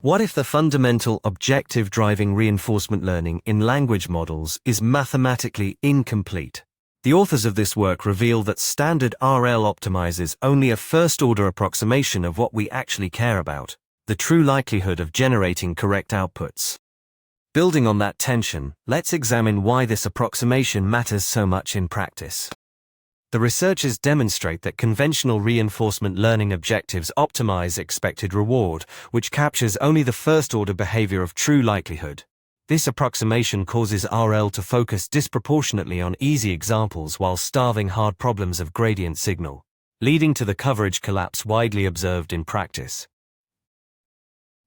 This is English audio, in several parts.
What if the fundamental objective driving reinforcement learning in language models is mathematically incomplete? The authors of this work reveal that standard RL optimizes only a first-order approximation of what we actually care about, the true likelihood of generating correct outputs. Building on that tension, let's examine why this approximation matters so much in practice. The researchers demonstrate that conventional reinforcement learning objectives optimize expected reward, which captures only the first-order behavior of true likelihood. This approximation causes RL to focus disproportionately on easy examples while starving hard problems of gradient signal, leading to the coverage collapse widely observed in practice.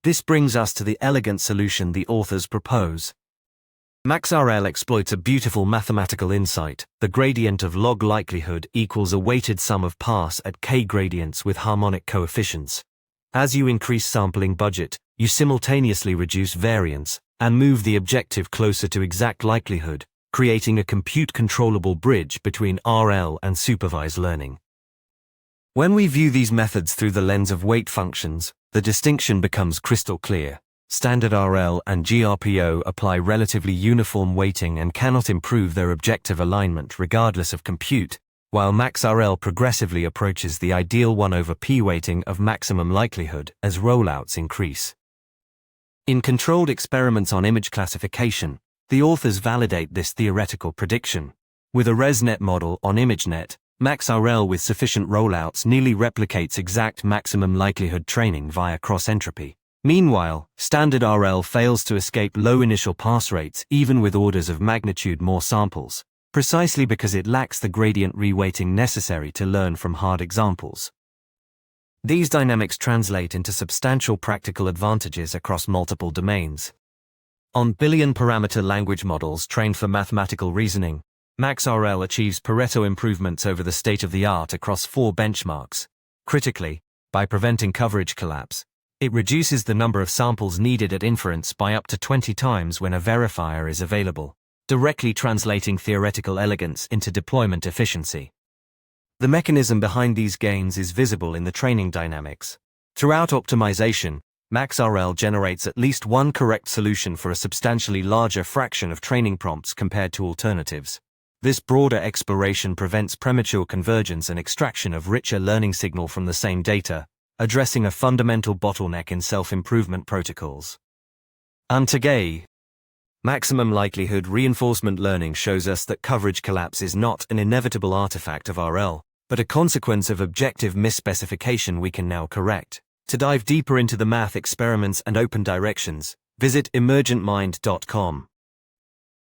This brings us to the elegant solution the authors propose. MaxRL exploits a beautiful mathematical insight. The gradient of log likelihood equals a weighted sum of pass at k gradients with harmonic coefficients. As you increase sampling budget, you simultaneously reduce variance and move the objective closer to exact likelihood, creating a compute-controllable bridge between RL and supervised learning. When we view these methods through the lens of weight functions, the distinction becomes crystal clear. Standard RL and GRPO apply relatively uniform weighting and cannot improve their objective alignment regardless of compute, while MaxRL progressively approaches the ideal 1/p weighting of maximum likelihood as rollouts increase. In controlled experiments on image classification, the authors validate this theoretical prediction. With a ResNet model on ImageNet, MaxRL with sufficient rollouts nearly replicates exact maximum likelihood training via cross-entropy. Meanwhile, standard RL fails to escape low initial pass rates even with orders of magnitude more samples, precisely because it lacks the gradient reweighting necessary to learn from hard examples. These dynamics translate into substantial practical advantages across multiple domains. On billion-parameter language models trained for mathematical reasoning, MaxRL achieves Pareto improvements over the state-of-the-art across 4 benchmarks. Critically, by preventing coverage collapse, it reduces the number of samples needed at inference by up to 20 times when a verifier is available, directly translating theoretical elegance into deployment efficiency. The mechanism behind these gains is visible in the training dynamics. Throughout optimization, MaxRL generates at least one correct solution for a substantially larger fraction of training prompts compared to alternatives. This broader exploration prevents premature convergence and extraction of richer learning signal from the same data, addressing a fundamental bottleneck in self-improvement protocols. And today, maximum likelihood reinforcement learning shows us that coverage collapse is not an inevitable artifact of RL, but a consequence of objective misspecification we can now correct. To dive deeper into the math experiments and open directions, visit emergentmind.com.